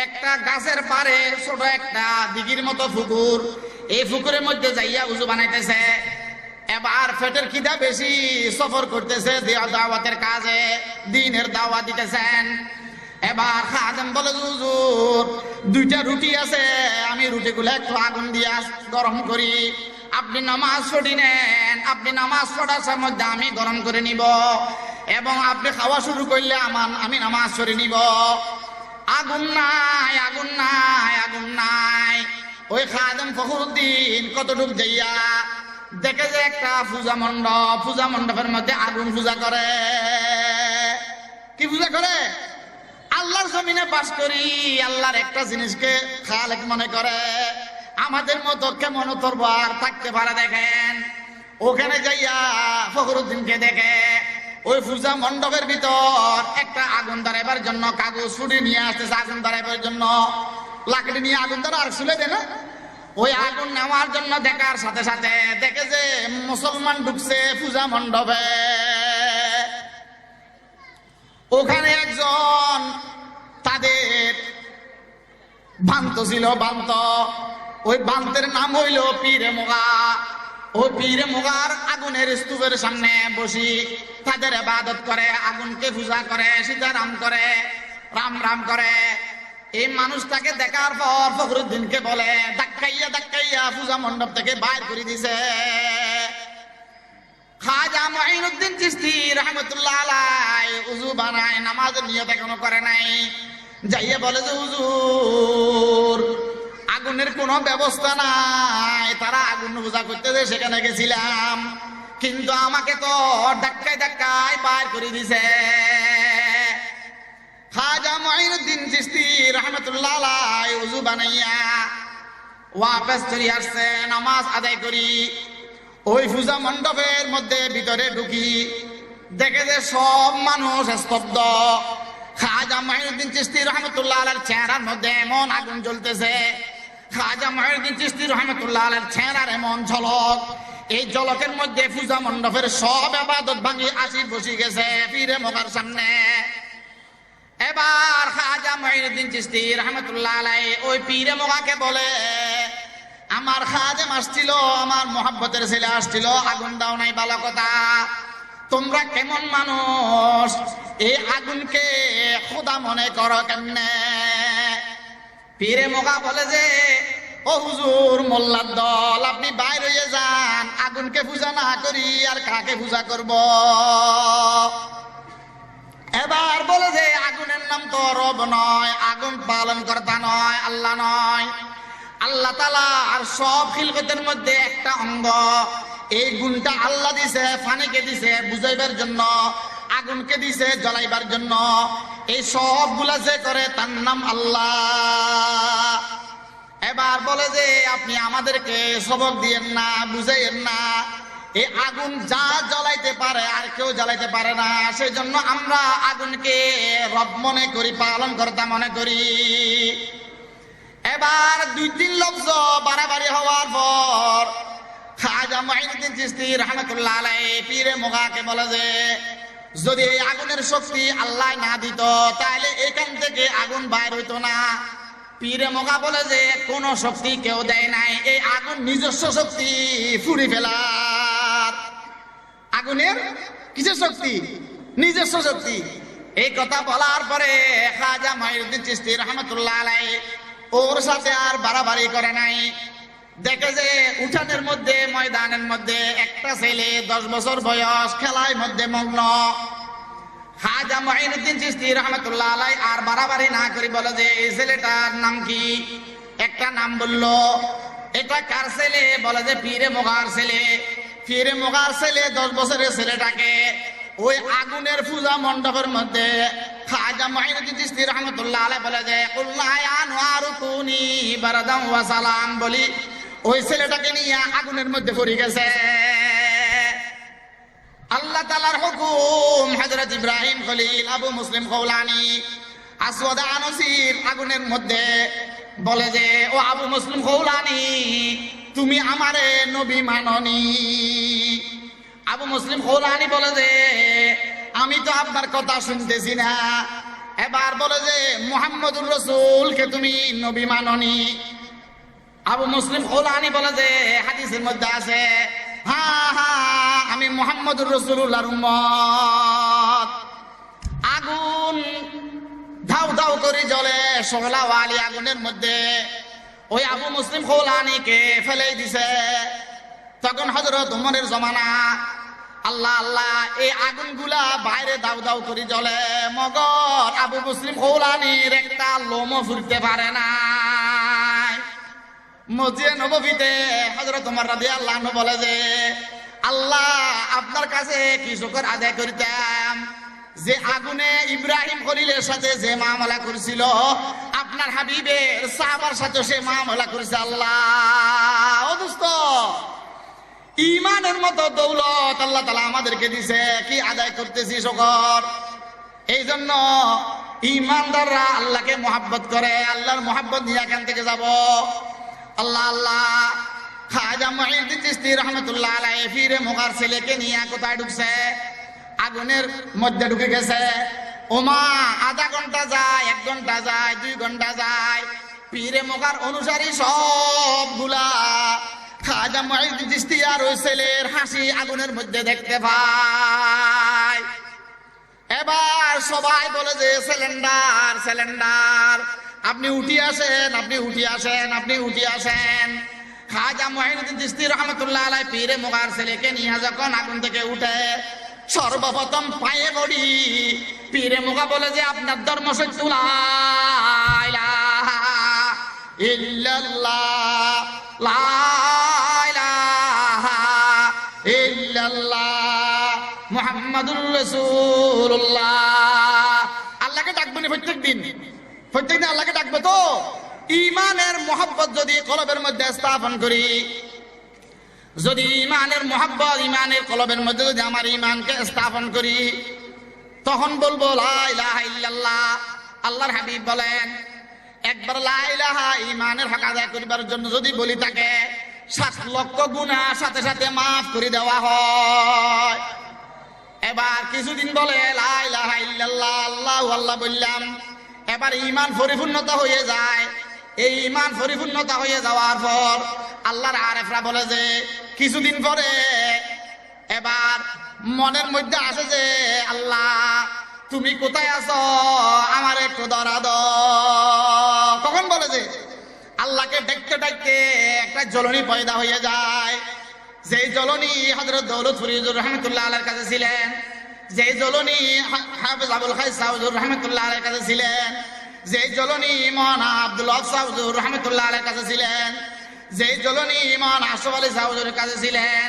একটা গাছের পারে ছোট একটা দিঘির মতো পুকুর, এই পুকুরের মধ্যে যাইয়া উজু বানাইতেছে। এবার পেটের খিদা বেশি, সফর করতেছে, দাওয়াতের কাজে দ্বীনের দাওয়াত দিতেছেন। এবার খাদেম বলে হুজুর 2টা রুটি আছে, আমি রুটিগুলো একটু আগুন দিয়া গরম করি, আপনি নামাজ পড়ি নেন, আপনি নামাজ পড়ার মধ্যে আমি গরম করে নিব এবং আপনি খাওয়া শুরু করলে আমি নামাজ পড়ে নিব। আগুন নাই, আগুন নাই, আগুন নাই। ওই খাদেম ফখরুদ্দিন কতটুক যাইয়া দেখে যে একটা পূজা মণ্ডপ, পূজা মণ্ডপের মধ্যে আগুন পূজা করে। কি পূজা করে? আল্লাহর জমিনে বাস করি, আল্লাহর একটা জিনিসকে খালেক মনে করে। আমাদের মতো কেমন তরবার থাকতে পারে দেখেন। ওখানে যাইয়া ফখরুদ্দিনকে দেখে ওই পূজা মণ্ডপের ভিতর একটা আগুন ধরাইবার জন্য কাগজ ছুটি নিয়ে আসতেছে, আগুন ধরাইবার জন্য লাকড়ি নিয়ে আগুন ধরা আর ছুলে দেয় না। ওই আগুন নেওয়ার জন্য দেখার সাথে সাথে দেখে যে মুসলমান ঢুকছে পূজা মণ্ডপে। ওখানে একজন তাদের বান্ত ছিল, বান্ত। ওই বান্তের নাম হইল পীরে মোগা। ওই পীরে মোগার আগুনের স্তূপের সামনে বসি তাদের ইবাদত করে, আগুনকে পূজা করে, সীতারাম করে, রাম রাম করে। এই মানুষটাকে দেখার পর ফখরুদ্দিনকে বলে ধাক্কাইয়া ধাক্কাইয়া পূজা মণ্ডপ থেকে বাইর করে দিছে। খাজা মঈনুদ্দিন চিশতি রহমতুল্লাহ আলাইহি উযু বানায়, নামাজের নিয়ত এখনো করে নাই। যাইয়া বলে যে হুজুর আগুনের কোনো ব্যবস্থা নাই, তারা আগুন পূজা করতেছে, সেখানে গেছিলাম, কিন্তু আমাকে তো ধাক্কায় ধাক্কায় বাইর করে দিছে। খাজা মঈনুদ্দিন চিশতি রহমতুল্লাহ আলাইহি উযু বানাইয়া ওয়াপস চলে আসছে নামাজ আদায় করি। ওই পূজা মণ্ডপের মধ্যে ভিতরে ঢুকি, দেখে যে সব মানুষ স্তব্ধ। খাজা মঈনুদ্দিন চিশতি রহমতুল্লাহ আলাইহির চেহারার মধ্যে এমন আগুন জ্বলতেছে, খাজা মঈনুদ্দিন চিশতি রহমতুল্লাহ আলাইহির চেহারার এমন ঝলক, এই ঝলকের মধ্যে পূজা মণ্ডপের সব ইবাদত ভাঙি আসি বসে গেছে পীরে মগার সামনে। এবার খাজা মঈনুদ্দিন চিশতি রহমতুল্লাহ আলাইহি ওই পীরে মগাকে বলে, আমার খাদেম আসছিল, আমার মোহাব্বতের ছেলে আসছিল, আগুন দাও নাই ভালো কথা, তোমরা কেমন মানুষ, এই আগুনকে খোদা মনে করো কেমনে? পীরে মগা বলে যে, ও হুজুর মোল্লার দল, আপনি বাইর হয়ে যান, আগুনকে পূজা না করি আর কাকে পূজা করব? এবার বলে যে, আগুনের নাম তো রব নয়, আগুন পালন কর্তা নয়, আল্লাহ নয়, আল্লাহ তাআলা আর সব খিলকতের মধ্যে একটা অঙ্গ। এই গুণটা আল্লাহ দিছে পানিকে দিছে বুঝাইবার জন্য, আগুনকে দিছে জ্বলাইবার জন্য। এই সবগুলা যে করে তার নাম আল্লাহ। এবার বলে যে, আপনি আমাদেরকে সবক দিয়েন না, বুঝাইয়েন না, এই আগুন যা জ্বলাইতে পারে আর কেউ জ্বালাইতে পারে না, সেই জন্য আমরা আগুনকে রব মনে করি, পালন কর্তা মনে করি। এবার 2-3 লফজ বাড়াবাড়ি হওয়ার পর খাজা মঈনুদ্দিন চিশতি রহমতুল্লাহ আলাইহি পীরে মগাকে বলে যে, যদি এই আগুনের শক্তি আল্লাহ না দিত তাহলে এখান থেকে আগুন বাইর হইতো না। পীরে মগা বলে যে, কোন শক্তি কেউ দেয় নাই, এই আগুন নিজস্ব শক্তি, ফুড়ি ফেলার। আগুনের কিসের শক্তি? নিজস্ব শক্তি। এই কথা বলার পরে খাজা মঈনুদ্দিন চিশতি রহমতুল্লাহ আলাইহি ওর সাথে আর বাড়াবাড়ি করে নাই। দেখে যে উঠানের মধ্যে, ময়দানের মধ্যে একটা ছেলে 10 বছর বয়স খেলায় মধ্যে মগ্ন। খাজা মঈনুদ্দিন চিশতি রহমতুল্লাহ আলাইহি আর বাড়াবাড়ি না করে বলে যে, এই ছেলেটার নাম কি? একটা নাম বললো। এটা কার ছেলে? বলে যে পীরে মগার ছেলে। পীরে মগার ছেলে 10 বছরের ছেলেটাকে ওই আগুনের পূজা মণ্ডপের মধ্যে খাজা মঈনুদ্দিন চিশতি রহমতুল্লাহ আলাইহি বলে যে, কুল্লা ইয়া নারু কুনি বারদান ওয়া সালাম বলি ওই ছেলেটাকে নিয়ে আগুনের মধ্যে পড়ে গেছে। আল্লাহ তাআলার হুকুম, হযরত ইব্রাহিম খলিল, আবু মুসলিম খৌলানি, আসওয়াদ আনসির আগুনের মধ্যে বলে যে, ও আবু মুসলিম খৌলানি, তুমি আমারে নবী মাননি? আবু মুসলিম খৌলানি বলে যে, আমি তো আপনার কথা শুনতেছি না। এবার বলে যে, মুহাম্মদুর রাসূলকে তুমি নবী মাননি? আবু মুসলিম খৌলানি বলে যে, হাদিসের মধ্যে আছে, হ্যাঁ হ্যাঁ, আমি মুহাম্মদুর রাসূলুল্লাহর উম্মত। আগুন ধাউ ধাউ করে জ্বলে, শোলাওয়ালি আগুনের মধ্যে ওই আবু মুসলিম খৌলানিকে ফেলে দিছে। তখন হযরত ওমরের জমানা। আল্লাহ আল্লাহ, এই আগুনগুলা বাইরে দাউ দাউ করে জ্বলে, মগর আবু মুসলিম খৌলানির একটা লোমও ফুরতে পারে না। মসজিদে নববীতে হযরত ওমর রাদিয়াল্লাহু আনহু বলে যে, আল্লাহ আপনার কাছে কি শুকর আদায় করিতাম যে আগুনে ইব্রাহিম খলিলের সাথে যে মামলা করেছিল, আপনার হাবিবের সাহাবার সাথে সে মামলা করেছে। আল্লাহ, ও দোস্ত, ইমানের মতো দৌলত আল্লাহ তাআলা আমাদেরকে দিছে, কি আদায় করতেছি শুকর? এই জন্য ইমানদাররা আল্লাহকে মহব্বত করে, আল্লাহর মহব্বত নিয়ে এখান থেকে যাব। আল্লাহ আল্লাহ। খাজা মঈনুদ্দিন চিশতি রহমতুল্লাহ আলাইহি পীরে মগার ছেলেকে নিয়ে কোথায় ঢুকছে? আগুনের মধ্যে ঢুকে গেছে। ওমা, আধা ঘন্টা যায়, 1 ঘন্টা যায়, 2 ঘন্টা যায়, পীরে মগার অনুসারী সবগুলা খাজা মঈনুদ্দিন চিশতি আর ওই ছেলের হাসি আগুনের মধ্যে দেখতে পায়। এবার সবাই বলে যে, সিলিন্ডার সিলিন্ডার, আপনি উঠি আসেন, আপনি উঠি আসেন, আপনি উঠি আসেন। খাজা মঈনুদ্দিন চিশতি রহমতুল্লাহ আলাইহি পীরে মগার ছেলেকে নিয়ে যখন আগুন থেকে উঠে, সর্বপ্রথম পায়ে পড়ি পীরে মগা বলে যে, আপনার ধর্ম সত্য, লা ইলাহা ইল্লাল্লাহ, লা ইলাহা ইল্লাল্লাহ, মুহাম্মাদুর রাসূলুল্লাহ। আল্লাহকে ডাকবেন প্রত্যেকদিন, প্রত্যেকদিন আল্লাহকে ডাকবে। তো ইমানের মহব্বত যদি কলবের মধ্যে স্থাপন করি, যদি ইমানের মোহাব্বত ইমানের কলবের মধ্যে যদি আমার ইমানকে স্থাপন করি, তখন বলবো লা ইলাহা ইল্লাল্লাহ। আল্লাহর হাবিব বলেন, একবার লা ইলাহা ইমানের হক আদায় করিবার জন্য যদি বলি তাকে 7 লক্ষ গুনাহ সাথে সাথে মাফ করে দেওয়া হয়। এবার কিছুদিন বলে লা ইলাহা ইল্লাল্লাহ আল্লাহু আল্লাহ বললাম, এবার ইমান পরিপূর্ণতা হয়ে যায়। এই ইমান পরিপূর্ণতা হয়ে যাওয়ার পর আল্লাহর আরেফরা বলে যে কিছুদিন পরে এবার মনের মধ্যে আসে যে আল্লাহ তুমি কোথায় আছো, আমার একটু ধরা দাও। কখন বলে যে আল্লাহকে দেখতে দেখতে একটা জ্বলনি পয়দা হয়ে যায়। যেই জ্বলনি হযরত দৌলতপুরি হুজুর রহমাতুল্লাহ আলাইহির কাছে ছিলেন, যেই জ্বলনি হাফেজ আবুল খাইস হুজুর রহমাতুল্লাহ আলাইহির কাছে ছিলেন, যেই জ্বলনি মাওলানা আব্দুল ওয়াহাব হুজুর রহমাতুল্লাহ আলাইহির কাছে ছিলেন, যেই জ্বলনি মাওলানা আশরাফ আলী হুজুরের কাছে ছিলেন,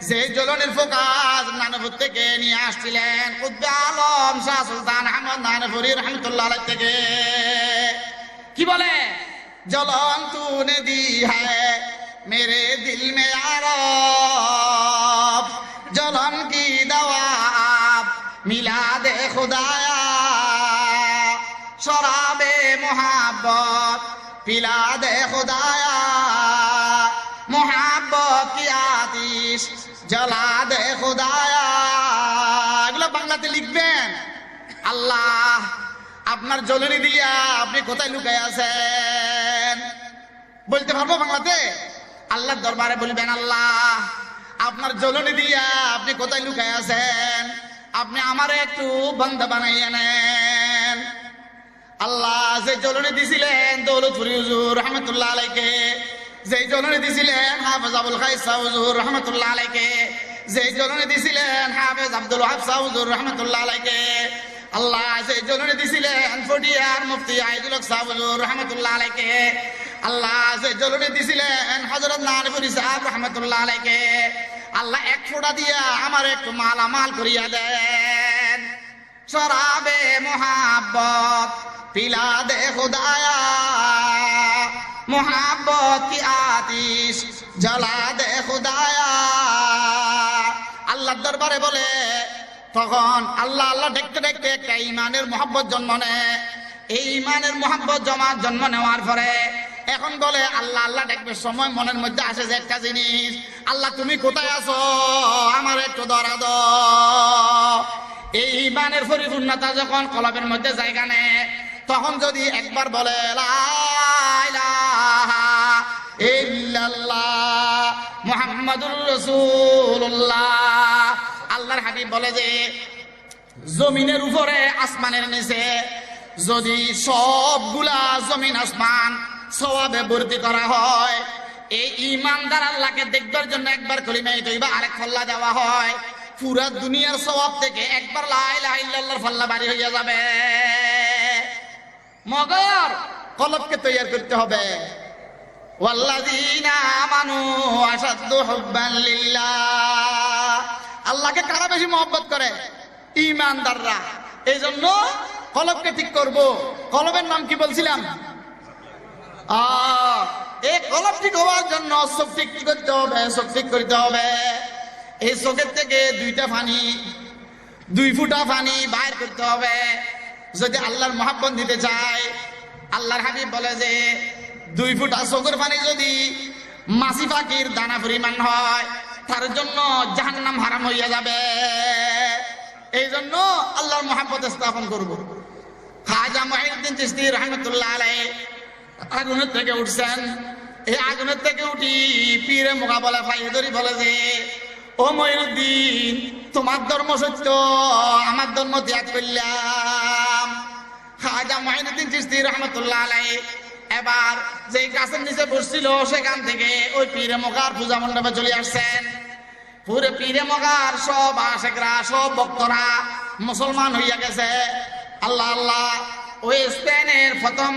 যেই জ্বলনির ফোকাস নানপুর থেকে নিয়ে আসছিলেন কুতবে আলম শাহ সুলতান আহমদ নানপুরি রহমাতুল্লাহ আলাইহি থেকে। কি বলে? जलन तूने दी है मेरे दिल में आरब, जलन की दवा आप मिला दे खुदाया, शराबे मोहब्बत पिला दे खुदाया, मोहब्बत की आतिश जला दे खुदाया। এগুলো বাংলাতে লিখবেন। আল্লাহ আপনার জ্বলনি দিয়া আপনি কোথায় লুকায় আছেন? বলতে পারবো বাংলাতে? আল্লাহর দরবারে বলবেন, আল্লাহ আপনার জ্বলনি দিয়া আপনি কোথায় লুকায় আছেন, আপনি আমারে একটু বান্দা বানাইয়া নেন। আল্লাহ যে জ্বলনি দিছিলেন দৌলতপুরি হুজুর রহমাতুল্লাহ আলাইকে, যে জ্বলনি দিছিলেন হাফেজ আবুল খাইস হুজুর রহমাতুল্লাহ আলাইকে, যে জ্বলনি দিছিলেন হাফেজ আব্দুল ওয়াহাব হুজুর রহমাতুল্লাহ আলাইকে, আল্লাহ যে জ্বলনি দিছিলেন ফটিয়ার মুফতি আইদুল হক সাহেব হুজুর রহমাতুল্লাহ আলাইকে, আল্লাহ যে জ্বলনি দিছিলেন হযরত নানপুরি সাহেব রহমাতুল্লাহ আলাইকে, আল্লাহ এক ফোঁটা দিয়া আমার একটু মালামাল করিয়া দেন। শরাবে মোহাব্বত পিলা দে খুদায়া, মোহাব্বত কি আতিশ জ্বালা দে খুদায়া। আল্লাহর দরবারে বলে, তখন আল্লাহ আল্লাহ দেখতে দেখতে একটা ইমানের মোহাব্বত জন্ম নেয়। এই ইমানের মোহাব্বত জন্ম নেওয়ার পরে এখন বলে আল্লাহ আল্লাহ দেখবে সময় মনের মধ্যে আসে যে একটা জিনিস, আল্লাহ তুমি কোথায় আছো, আমার একটু ধরা দাও। এই ইমানের পরিপূর্ণতা যখন কলবের মধ্যে জায়গা নেয়, তখন যদি একবার বলে লা ইলাহা ইল্লাল্লাহ মুহাম্মাদুর রাসূলুল্লাহ, আল্লাহর হাবিব বলে যে জমিনের উপরে আসমানের নিচে যদি সবগুলা জমিন আসমান সওয়াবে ভর্তি করা হয়, এই ঈমানদার আল্লাহকে দেখবার জন্য একবার কলিমা তৈবা আরেক ফল্লা দেওয়া হয়, পুরা দুনিয়ার সওয়াব থেকে একবার লা ইলাহা ইল্লাল্লাহর ফল্লা বাড়ি হয়ে যাবে। মগর কলবকে তৈয়ার করতে হবে। ওয়াল্লাযীনা আমানু আশাদ্দু হুব্বান লিল্লাহ, আল্লাহকে কারা বেশি মহব্বত করে? ঈমানদাররা। এই জন্য কলবকে ঠিক করব। কলবের নাম কি বলছিলাম? এই কলব ঠিক হওয়ার জন্য চোখ ঠিক করতে হবে, চোখ ঠিক করতে হবে। এই চোখের থেকে 2 ফুটা পানি বাইর করতে হবে যদি আল্লাহর মহব্বত দিতে চায়। আল্লাহর হাবিব বলে যে 2 ফুটা চোখের পানি যদি মাছি পাখির দানা পরিমাণ হয়, তার জন্য জাহান্নাম হারাম হইয়া যাবে। এই জন্য আল্লাহর মহব্বত স্থাপন করব। খাজা মুঈনুদ্দিন চিশতি রাহমাতুল্লাহ আলাইহি আগুনের থেকে উঠছেন। এই আগুনের থেকে উঠি পীরে মোকাবেলা পাইয়ে ধরি বলে যে, ও মুঈনুদ্দিন, তোমার ধর্ম সত্য, আমার ধর্ম ত্যাগ করলাম। খাজা মুঈনুদ্দিন চিশতি রাহমাতুল্লাহ আলাইহি এবার যে গাছের নিচে বসছিল সেখান থেকে ওই পীরে মগার পূজা মণ্ডপে চলে আসছেন। পুরো পীরে মগার সব আশেকরা, সব ভক্তরা মুসলমান হইয়া গেছে। আল্লাহ আল্লাহ। ওই স্পেনের প্রথম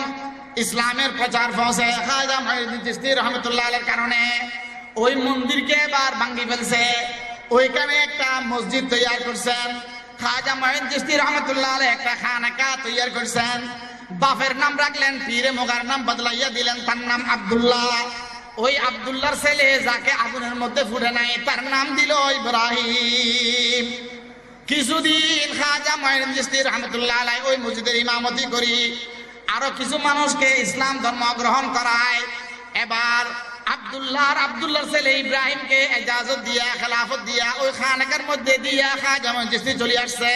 ইসলামের প্রচার পৌঁছে খাজা মুঈনুদ্দিন চিশতি রাহমাতুল্লাহ আলাইহির কারণে ওই মন্দিরকে এবার ভাঙি ফেলছে। ওইখানে একটা মসজিদ তৈরি করছেন। খাজা মুঈনুদ্দিন চিশতি রাহমাতুল্লাহ আলাইহি একটা খানকা তৈরি করছেন। বাপের নাম রাখলেন, পীরে মগার নাম বদলাইয়া দিলেন, তার নাম আব্দুল্লাহ। ওই আব্দুল্লাহর ছেলে যাকে আগুনের মধ্যে ফুটে নাই তার নাম দিল ইব্রাহিম। কিছুদিন খাজা মঈনুদ্দিন চিশতি রহমতুল্লাহ আলাইহি ওই মসজিদের ইমামতি করি আরো কিছু মানুষকে ইসলাম ধর্ম গ্রহণ করায়। এবার আব্দুল্লাহর ছেলে ইব্রাহিমকে এজাজত দিয়া খেলাফত দিয়া ওই খানকার মধ্যে দিয়া খাজা মঈনুদ্দিন চিশতি চলে আসছে।